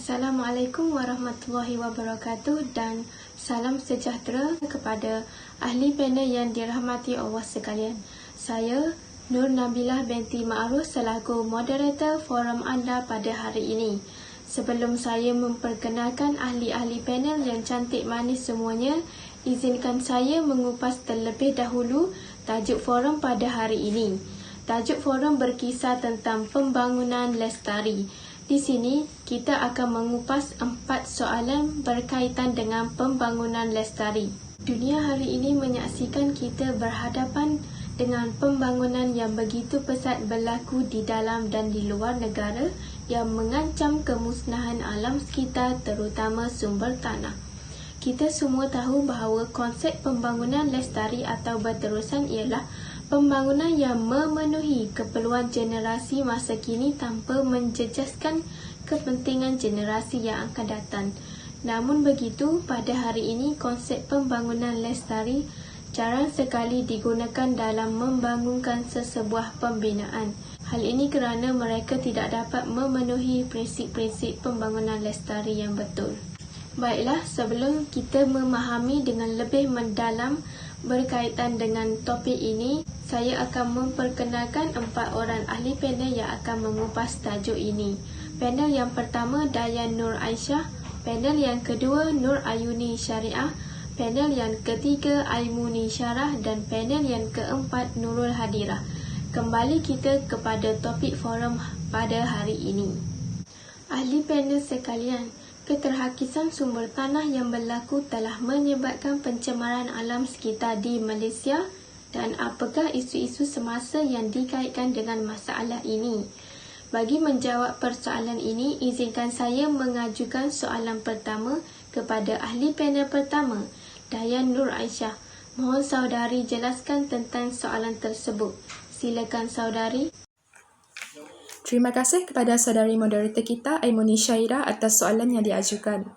Assalamualaikum warahmatullahi wabarakatuh dan salam sejahtera kepada ahli panel yang dirahmati Allah sekalian. Saya Nur Nabilah binti Ma'ruf selaku moderator forum anda pada hari ini. Sebelum saya memperkenalkan ahli-ahli panel yang cantik manis semuanya, izinkan saya mengupas terlebih dahulu tajuk forum pada hari ini. Tajuk forum berkisar tentang pembangunan lestari. Di sini, kita akan mengupas 4 soalan berkaitan dengan pembangunan lestari. Dunia hari ini menyaksikan kita berhadapan dengan pembangunan yang begitu pesat berlaku di dalam dan di luar negara yang mengancam kemusnahan alam sekitar terutama sumber tanah. Kita semua tahu bahawa konsep pembangunan lestari atau berterusan ialah pembangunan yang memenuhi keperluan generasi masa kini tanpa menjejaskan kepentingan generasi yang akan datang. Namun begitu, pada hari ini konsep pembangunan lestari jarang sekali digunakan dalam membangunkan sesebuah pembinaan. Hal ini kerana mereka tidak dapat memenuhi prinsip-prinsip pembangunan lestari yang betul. Baiklah, sebelum kita memahami dengan lebih mendalam berkaitan dengan topik ini, saya akan memperkenalkan 4 orang ahli panel yang akan mengupas tajuk ini. Panel yang pertama Dayan Nur Aisyah, panel yang kedua Nur Ayuni Syariah, panel yang ketiga Aimuni Syarah dan panel yang keempat Nurul Hadirah. Kembali kita kepada topik forum pada hari ini. Ahli panel sekalian, keterhakisan sumber tanah yang berlaku telah menyebabkan pencemaran alam sekitar di Malaysia dan apakah isu-isu semasa yang dikaitkan dengan masalah ini? Bagi menjawab persoalan ini, izinkan saya mengajukan soalan pertama kepada ahli panel pertama, Dayan Nur Aisyah. Mohon saudari jelaskan tentang soalan tersebut. Silakan saudari. Terima kasih kepada saudari moderator kita, Aimuni Syarah atas soalan yang diajukan.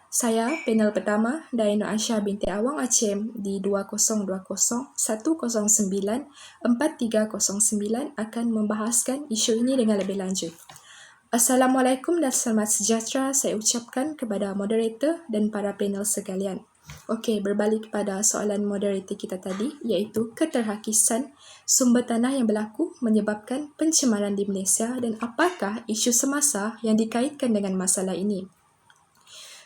Saya, panel pertama, Dayan Nur Aisyah binti Awang Acem di 2020-109-4309 akan membahaskan isu ini dengan lebih lanjut. Assalamualaikum dan selamat sejahtera saya ucapkan kepada moderator dan para panel sekalian. Okey, berbalik kepada soalan moderator kita tadi, iaitu keterhakisan sumber tanah yang berlaku menyebabkan pencemaran di Malaysia dan apakah isu semasa yang dikaitkan dengan masalah ini.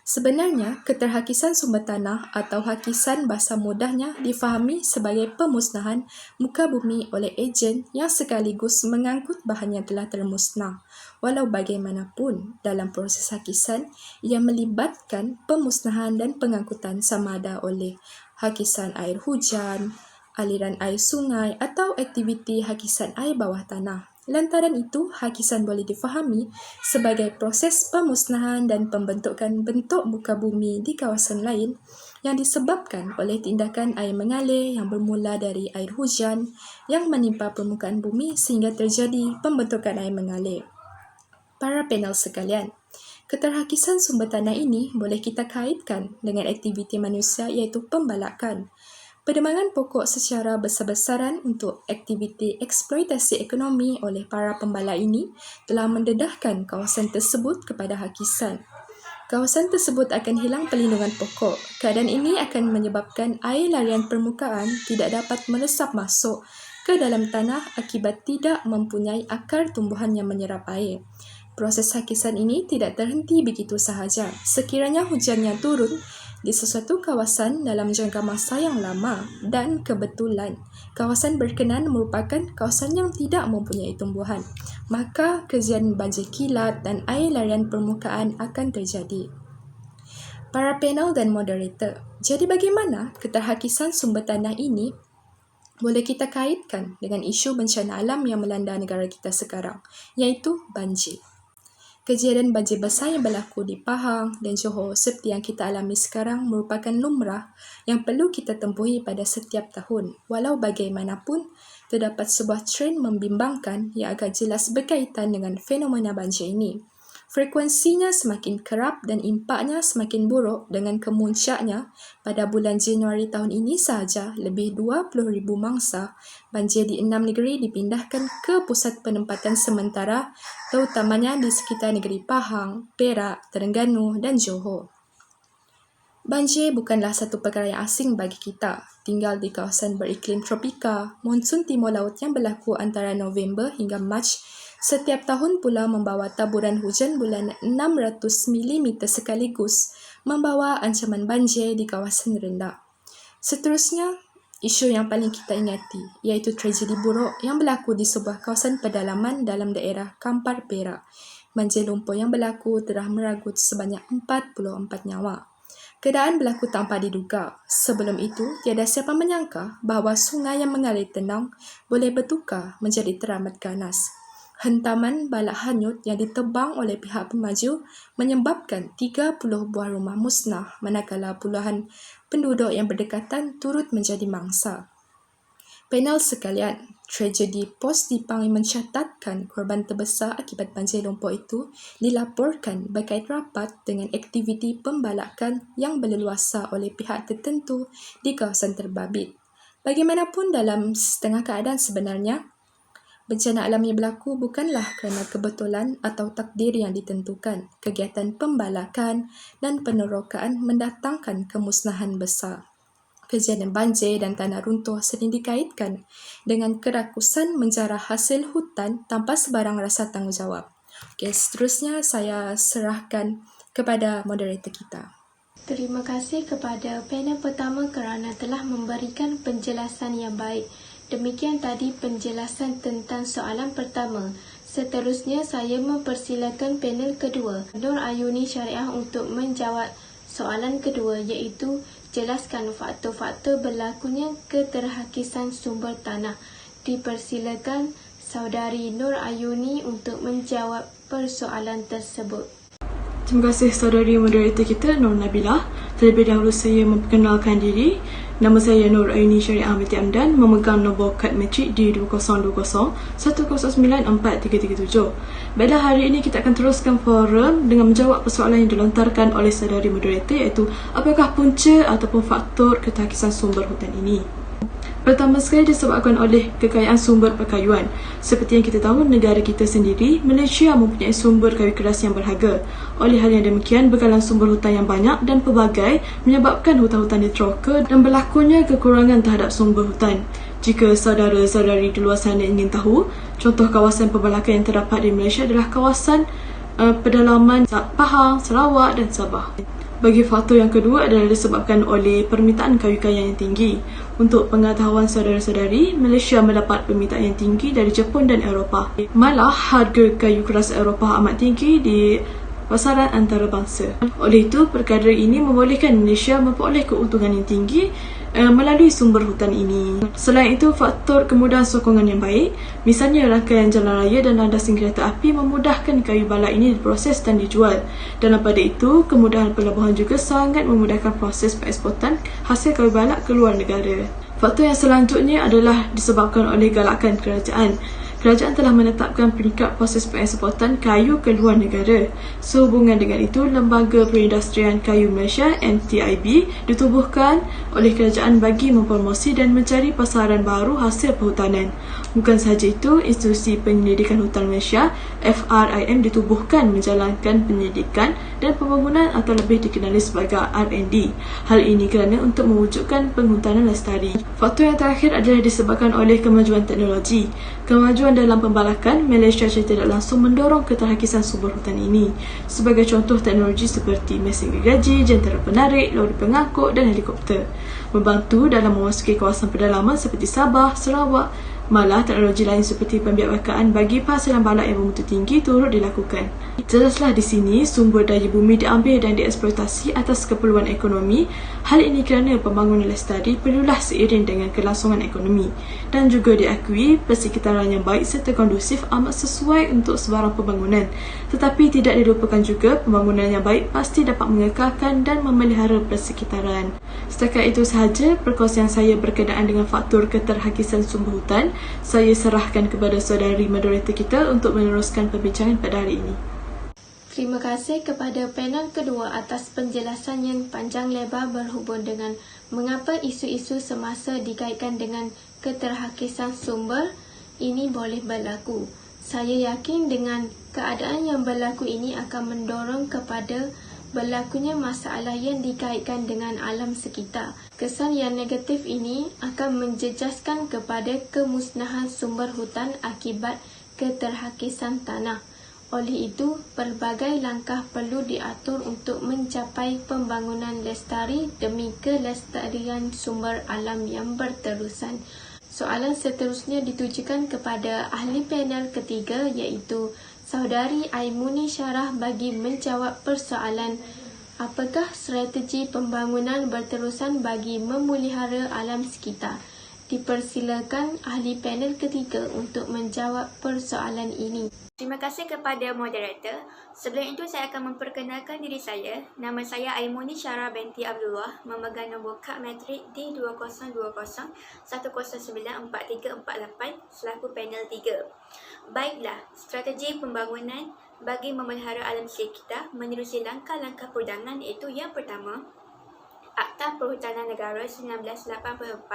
Sebenarnya, keterhakisan sumber tanah atau hakisan bahasa mudahnya difahami sebagai pemusnahan muka bumi oleh ejen yang sekaligus mengangkut bahan yang telah termusnah. Walau bagaimanapun, dalam proses hakisan, ia melibatkan pemusnahan dan pengangkutan sama ada oleh hakisan air hujan, aliran air sungai atau aktiviti hakisan air bawah tanah. Lantaran itu, hakisan boleh difahami sebagai proses pemusnahan dan pembentukan bentuk muka bumi di kawasan lain yang disebabkan oleh tindakan air mengalir yang bermula dari air hujan yang menimpa permukaan bumi sehingga terjadi pembentukan air mengalir. Para panel sekalian, keterhakisan sumber tanah ini boleh kita kaitkan dengan aktiviti manusia iaitu pembalakan. Pedemangan pokok secara besar-besaran untuk aktiviti eksploitasi ekonomi oleh para pembala ini telah mendedahkan kawasan tersebut kepada hakisan. Kawasan tersebut akan hilang perlindungan pokok. Keadaan ini akan menyebabkan air larian permukaan tidak dapat meresap masuk ke dalam tanah akibat tidak mempunyai akar tumbuhan yang menyerap air. Proses hakisan ini tidak terhenti begitu sahaja. Sekiranya hujan yang turun di sesuatu kawasan dalam jangka masa yang lama dan kebetulan kawasan berkenaan merupakan kawasan yang tidak mempunyai tumbuhan, maka kejadian banjir kilat dan air larian permukaan akan terjadi. Para panel dan moderator, jadi bagaimana keterhakisan sumber tanah ini boleh kita kaitkan dengan isu bencana alam yang melanda negara kita sekarang, iaitu banjir. Kejadian banjir besar yang berlaku di Pahang dan Johor seperti yang kita alami sekarang merupakan lumrah yang perlu kita tempuhi pada setiap tahun. Walau bagaimanapun, terdapat sebuah trend membimbangkan yang agak jelas berkaitan dengan fenomena banjir ini. Frekuensinya semakin kerap dan impaknya semakin buruk dengan kemuncaknya pada bulan Januari tahun ini sahaja lebih 20,000 mangsa banjir di 6 negeri dipindahkan ke pusat penempatan sementara, terutamanya di sekitar negeri Pahang, Perak, Terengganu dan Johor. Banjir bukanlah satu perkara yang asing bagi kita. Tinggal di kawasan beriklim tropika, monsun timur laut yang berlaku antara November hingga Mac setiap tahun pula membawa taburan hujan bulan 600 mm sekaligus, membawa ancaman banjir di kawasan rendah. Seterusnya, isu yang paling kita ingati iaitu tragedi buruk yang berlaku di sebuah kawasan pedalaman dalam daerah Kampar Perak. Banjir lumpur yang berlaku telah meragut sebanyak 44 nyawa. Keadaan berlaku tanpa diduga. Sebelum itu, tiada siapa menyangka bahawa sungai yang mengalir tenang boleh bertukar menjadi teramat ganas. Hentaman balak hanyut yang ditebang oleh pihak pemaju menyebabkan 30 buah rumah musnah, manakala puluhan penduduk yang berdekatan turut menjadi mangsa. Panel sekalian, tragedi Pos Dipang mencatatkan korban terbesar akibat banjir lumpur itu dilaporkan berkait rapat dengan aktiviti pembalakan yang berleluasa oleh pihak tertentu di kawasan terbabit. Bagaimanapun dalam setengah keadaan sebenarnya, bencana alam yang berlaku bukanlah kerana kebetulan atau takdir yang ditentukan. Kegiatan pembalakan dan penerokaan mendatangkan kemusnahan besar. Kejadian banjir dan tanah runtuh sering dikaitkan dengan kerakusan menjarah hasil hutan tanpa sebarang rasa tanggungjawab. Okey, seterusnya saya serahkan kepada moderator kita. Terima kasih kepada panel pertama kerana telah memberikan penjelasan yang baik. Demikian tadi penjelasan tentang soalan pertama. Seterusnya saya mempersilakan panel kedua, Nur Ayuni Syariah, untuk menjawab soalan kedua, iaitu jelaskan faktor-faktor berlakunya keterhakisan sumber tanah. Dipersilakan Saudari Nur Ayuni untuk menjawab persoalan tersebut. Terima kasih saudari moderator kita Nur Nabilah. Terlebih dahulu saya memperkenalkan diri. Nama saya Nur Ayuni Syariah binti Amdan, memegang nombor kad matrik di 2020-109-4337. Baiklah, hari ini kita akan teruskan forum dengan menjawab persoalan yang dilontarkan oleh saudari moderator, iaitu apakah punca ataupun faktor keterhakisan sumber hutan ini. Pertama sekali disebabkan oleh kekayaan sumber perkayuan. Seperti yang kita tahu, negara kita sendiri, Malaysia, mempunyai sumber kayu keras yang berharga. Oleh hal yang demikian, bekalan sumber hutan yang banyak dan pelbagai menyebabkan hutan-hutan diteroka dan berlakunya kekurangan terhadap sumber hutan. Jika saudara-saudari di luar sana ingin tahu, contoh kawasan pembalakan yang terdapat di Malaysia adalah kawasan pedalaman Pahang, Sarawak dan Sabah. Bagi faktor yang kedua adalah disebabkan oleh permintaan kayu kaya yang tinggi. Untuk pengetahuan saudara-saudari, Malaysia mendapat permintaan yang tinggi dari Jepun dan Eropah. Malah harga kayu keras Eropah amat tinggi di pasaran antarabangsa. Oleh itu, perkara ini membolehkan Malaysia memperoleh keuntungan yang tinggi melalui sumber hutan ini. Selain itu, faktor kemudahan sokongan yang baik, misalnya rangkaian jalan raya dan landasan kereta api, memudahkan kayu balak ini diproses dan dijual. Dalam pada itu, kemudahan pelabuhan juga sangat memudahkan proses pengeksportan hasil kayu balak ke luar negara. Faktor yang selanjutnya adalah disebabkan oleh galakan kerajaan. Kerajaan telah menetapkan peringkat proses pengeksportan kayu ke luar negara. Sehubungan dengan itu, Lembaga Perindustrian Kayu Malaysia (MTIB) ditubuhkan oleh kerajaan bagi mempromosi dan mencari pasaran baru hasil perhutanan. Bukan sahaja itu, Institusi Penyelidikan Hutan Malaysia (FRIM) ditubuhkan menjalankan penyelidikan dan pembangunan atau lebih dikenali sebagai R&D. Hal ini kerana untuk mewujudkan penghutanan lestari. Faktor yang terakhir adalah disebabkan oleh kemajuan teknologi. Kemajuan dalam pembalakan, Malaysia secara tidak langsung mendorong keterhakisan sumber hutan ini. Sebagai contoh, teknologi seperti mesin gergaji, jentera penarik, lori pengangkut dan helikopter membantu dalam memasuki kawasan pedalaman seperti Sabah, Sarawak. Malah, teknologi lain seperti pembiakan bagi penghasilan balak yang bermutu tinggi turut dilakukan. Jelaslah di sini, sumber daya bumi diambil dan dieksploitasi atas keperluan ekonomi. Hal ini kerana pembangunan lestari perlulah seiring dengan kelangsungan ekonomi. Dan juga diakui persekitaran yang baik serta kondusif amat sesuai untuk sebarang pembangunan. Tetapi tidak dilupakan juga, pembangunan yang baik pasti dapat mengekalkan dan memelihara persekitaran. Setakat itu sahaja perkongsian saya berkenaan dengan faktor keterhakisan sumber hutan. Saya serahkan kepada saudari moderator kita untuk meneruskan perbincangan pada hari ini. Terima kasih kepada panel kedua atas penjelasan yang panjang lebar berhubung dengan mengapa isu-isu semasa dikaitkan dengan keterhakisan sumber ini boleh berlaku. Saya yakin dengan keadaan yang berlaku ini akan mendorong kepada berlakunya masalah yang dikaitkan dengan alam sekitar. Kesan yang negatif ini akan menjejaskan kepada kemusnahan sumber hutan akibat keterhakisan tanah. Oleh itu, pelbagai langkah perlu diatur untuk mencapai pembangunan lestari demi kelestarian sumber alam yang berterusan. Soalan seterusnya ditujukan kepada ahli panel ketiga iaitu Saudari Aimuni Syarah bagi menjawab persoalan apakah strategi pembangunan berterusan bagi memelihara alam sekitar. Dipersilakan ahli panel ketiga untuk menjawab persoalan ini. Terima kasih kepada moderator. Sebelum itu saya akan memperkenalkan diri saya. Nama saya Aimuni Syarah binti Abdullah, memegang nombor kad matrik D2020-1094348 selaku panel 3. Baiklah, strategi pembangunan bagi memelihara alam sekitar menerusi langkah-langkah perundangan iaitu yang pertama, Akta Perhutanan Negara 1984,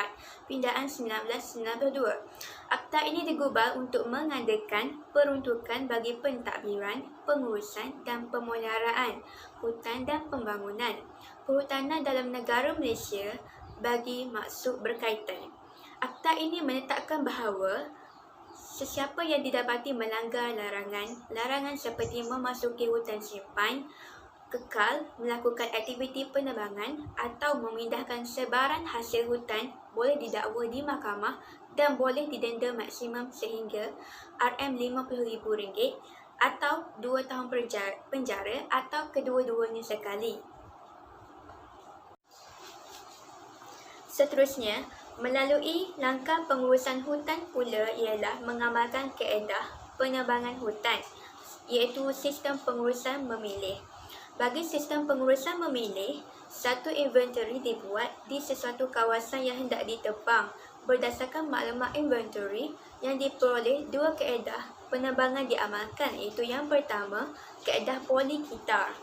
Pindaan 1992. Akta ini digubal untuk mengadakan peruntukan bagi pentadbiran, pengurusan dan pemeliharaan hutan dan pembangunan perhutanan dalam negara Malaysia bagi maksud berkaitan. Akta ini menetapkan bahawa sesiapa yang didapati melanggar larangan seperti memasuki hutan simpan, kekal, melakukan aktiviti penebangan atau memindahkan sebaran hasil hutan boleh didakwa di mahkamah dan boleh didenda maksimum sehingga RM50,000 atau 2 tahun penjara atau kedua-duanya sekali. Seterusnya, melalui langkah pengurusan hutan pula ialah mengamalkan kaedah penebangan hutan iaitu sistem pengurusan memilih. Bagi sistem pengurusan memilih, satu inventory dibuat di sesuatu kawasan yang hendak ditebang berdasarkan maklumat inventory yang diperoleh. Dua kaedah penebangan diamalkan iaitu yang pertama, kaedah Polychaeta.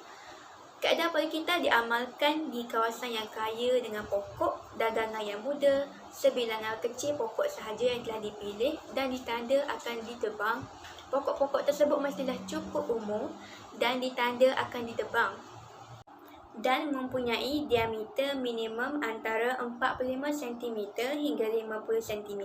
Kaedah Polychaeta diamalkan di kawasan yang kaya dengan pokok dagangan yang muda, sebilangan kecil pokok sahaja yang telah dipilih dan ditanda akan ditebang. Pokok-pokok tersebut mestilah cukup umur dan ditanda akan ditebang dan mempunyai diameter minimum antara 45 cm hingga 50 cm.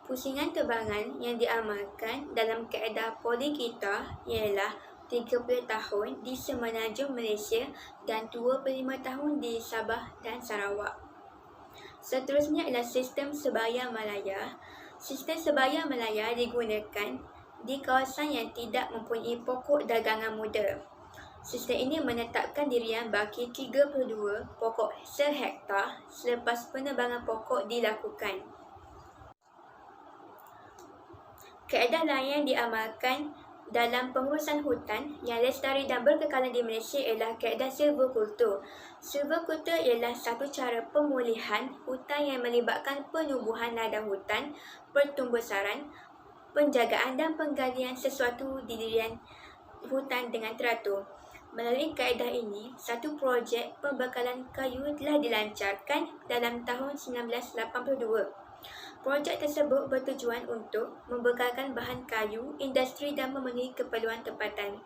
Pusingan tebangan yang diamalkan dalam kaedah Polychaeta ialah 30 tahun di Semenanjung Malaysia dan 25 tahun di Sabah dan Sarawak. Seterusnya adalah sistem Sebaya Malaya. Sistem Sebaya Malaya digunakan di kawasan yang tidak mempunyai pokok dagangan muda. Sistem ini menetapkan dirian baki 32 pokok sehektar selepas penebangan pokok dilakukan. Kaedah lain yang diamalkan dalam pengurusan hutan yang lestari dan berkekalan di Malaysia ialah kaedah silviculture. Silviculture ialah satu cara pemulihan hutan yang melibatkan penubuhan ladang hutan, pertumbusaran, penjagaan dan penggalian sesuatu di dirian hutan dengan teratur. Melalui kaedah ini, satu projek pembekalan kayu telah dilancarkan dalam tahun 1982. Projek tersebut bertujuan untuk membekalkan bahan kayu, industri dan memenuhi keperluan tempatan.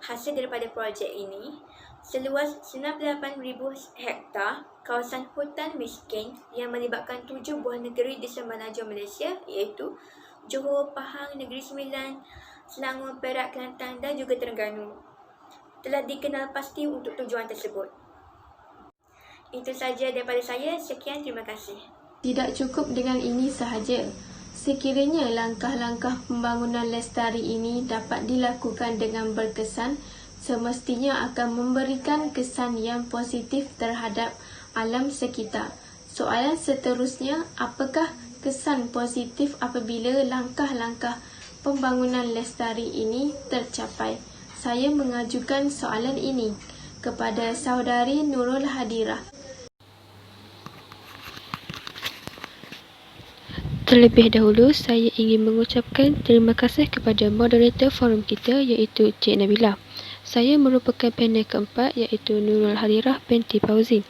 Hasil daripada projek ini, seluas 98,000 hektar kawasan hutan miskin yang melibatkan 7 buah negeri di semenanjung Malaysia iaitu Johor, Pahang, Negeri Sembilan, Selangor, Perak, Kelantan dan juga Terengganu telah dikenal pasti untuk tujuan tersebut. Itu sahaja daripada saya. Sekian, terima kasih. Tidak cukup dengan ini sahaja. Sekiranya langkah-langkah pembangunan lestari ini dapat dilakukan dengan berkesan, semestinya akan memberikan kesan yang positif terhadap alam sekitar. Soalan seterusnya, apakah kesan positif apabila langkah-langkah pembangunan lestari ini tercapai? Saya mengajukan soalan ini kepada Saudari Nurul Hadirah. Terlebih dahulu, saya ingin mengucapkan terima kasih kepada moderator forum kita iaitu Cik Nabila. Saya merupakan panel keempat iaitu Nurul Harirah binti Fauzi.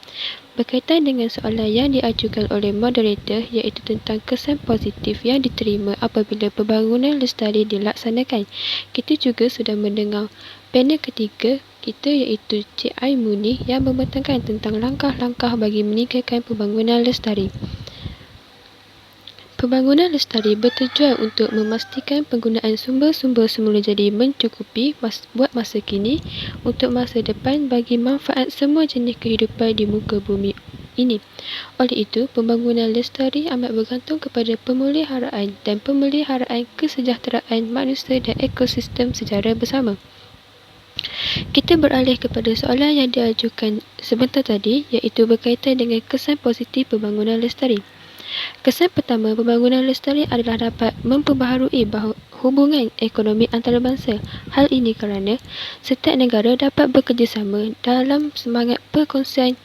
Berkaitan dengan soalan yang diajukan oleh moderator iaitu tentang kesan positif yang diterima apabila pembangunan lestari dilaksanakan. Kita juga sudah mendengar panel ketiga kita iaitu Cik Aimuni yang membentangkan tentang langkah-langkah bagi meningkatkan pembangunan lestari. Pembangunan lestari bertujuan untuk memastikan penggunaan sumber-sumber semula jadi mencukupi buat masa kini untuk masa depan bagi manfaat semua jenis kehidupan di muka bumi ini. Oleh itu, pembangunan lestari amat bergantung kepada pemeliharaan dan pemeliharaan kesejahteraan manusia dan ekosistem secara bersama. Kita beralih kepada soalan yang diajukan sebentar tadi iaitu berkaitan dengan kesan positif pembangunan lestari. Kesan pertama pembangunan lestari adalah dapat memperbaharui hubungan ekonomi antarabangsa. Hal ini kerana setiap negara dapat bekerjasama dalam semangat perkongsian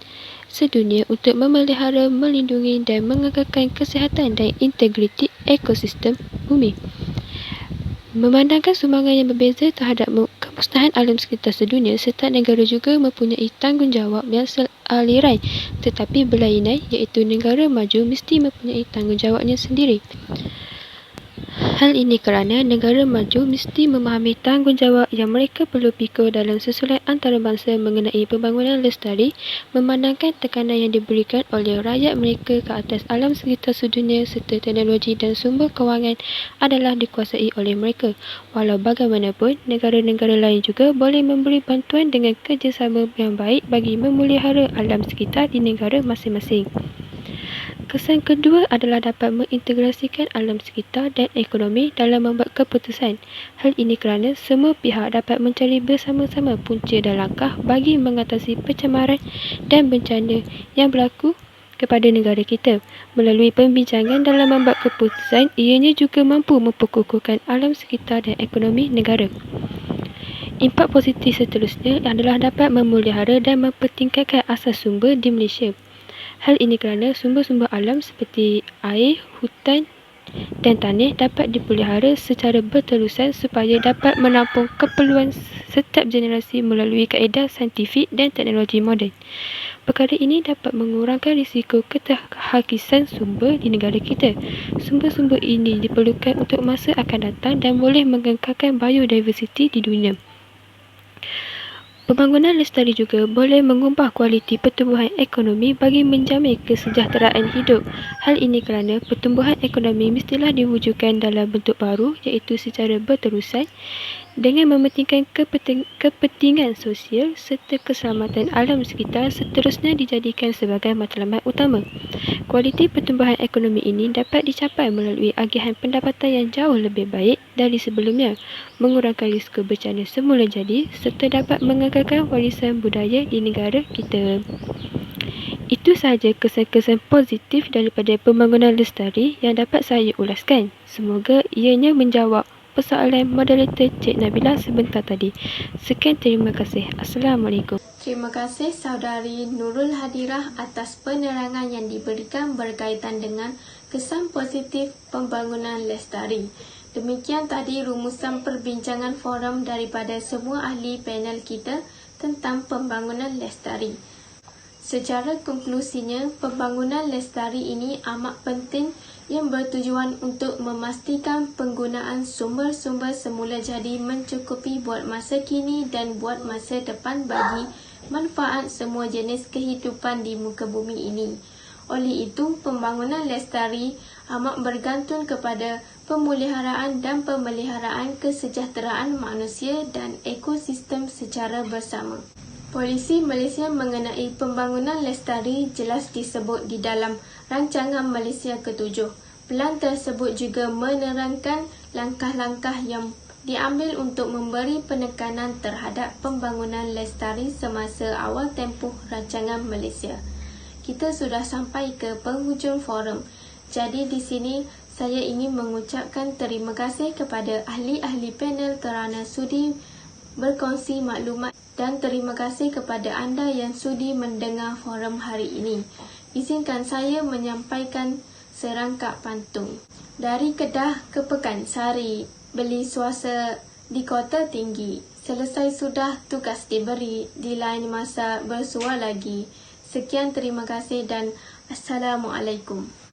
sedunia untuk memelihara, melindungi dan mengekalkan kesihatan dan integriti ekosistem bumi. Memandangkan sumbangan yang berbeza terhadap kemusnahan alam sekitar sedunia, setiap negara juga mempunyai tanggungjawab yang sealiran tetapi berlainan iaitu negara maju mesti mempunyai tanggungjawabnya sendiri. Hal ini kerana negara maju mesti memahami tanggungjawab yang mereka perlu pikul dalam susulan antarabangsa mengenai pembangunan lestari, memandangkan tekanan yang diberikan oleh rakyat mereka ke atas alam sekitar sedunia serta teknologi dan sumber kewangan adalah dikuasai oleh mereka. Walau bagaimanapun, negara-negara lain juga boleh memberi bantuan dengan kerjasama yang baik bagi memelihara alam sekitar di negara masing-masing. Kesan kedua adalah dapat mengintegrasikan alam sekitar dan ekonomi dalam membuat keputusan. Hal ini kerana semua pihak dapat mencari bersama-sama punca dan langkah bagi mengatasi pencemaran dan bencana yang berlaku kepada negara kita. Melalui pembincangan dalam membuat keputusan, ianya juga mampu memperkukuhkan alam sekitar dan ekonomi negara. Impak positif seterusnya adalah dapat memelihara dan mempertingkatkan asas sumber di Malaysia. Hal ini kerana sumber-sumber alam seperti air, hutan dan tanah dapat dipelihara secara berterusan supaya dapat menampung keperluan setiap generasi melalui kaedah saintifik dan teknologi moden. Perkara ini dapat mengurangkan risiko keterhakisan sumber di negara kita. Sumber-sumber ini diperlukan untuk masa akan datang dan boleh mengekalkan biodiversiti di dunia. Pembangunan lestari juga boleh mengubah kualiti pertumbuhan ekonomi bagi menjamin kesejahteraan hidup. Hal ini kerana pertumbuhan ekonomi mestilah diwujudkan dalam bentuk baru iaitu secara berterusan dengan mementingkan kepentingan sosial serta keselamatan alam sekitar seterusnya dijadikan sebagai matlamat utama. Kualiti pertumbuhan ekonomi ini dapat dicapai melalui agihan pendapatan yang jauh lebih baik dari sebelumnya, mengurangkan risiko bencana semula jadi serta dapat mengekalkan warisan budaya di negara kita. Itu sahaja kesan-kesan positif daripada pembangunan lestari yang dapat saya ulaskan. Semoga ianya menjawab persoalan moderator Cik Nabila sebentar tadi. Sekian, terima kasih. Assalamualaikum. Terima kasih saudari Nurul Hadirah atas penerangan yang diberikan berkaitan dengan kesan positif pembangunan lestari. Demikian tadi rumusan perbincangan forum daripada semua ahli panel kita tentang pembangunan lestari. Secara konklusinya, pembangunan lestari ini amat penting yang bertujuan untuk memastikan penggunaan sumber-sumber semula jadi mencukupi buat masa kini dan buat masa depan bagi manfaat semua jenis kehidupan di muka bumi ini. Oleh itu, pembangunan lestari amat bergantung kepada pemeliharaan dan pemeliharaan kesejahteraan manusia dan ekosistem secara bersama. Polisi Malaysia mengenai pembangunan lestari jelas disebut di dalam Rancangan Malaysia ke-7. Pelan tersebut juga menerangkan langkah-langkah yang diambil untuk memberi penekanan terhadap pembangunan lestari semasa awal tempoh Rancangan Malaysia. Kita sudah sampai ke penghujung forum. Jadi di sini saya ingin mengucapkan terima kasih kepada ahli-ahli panel kerana sudi berkongsi maklumat dan terima kasih kepada anda yang sudi mendengar forum hari ini. Izinkan saya menyampaikan serangkap pantun. Dari Kedah ke Pekansari, beli suasa di Kota Tinggi. Selesai sudah tugas diberi, di lain masa bersua lagi. Sekian, terima kasih dan Assalamualaikum.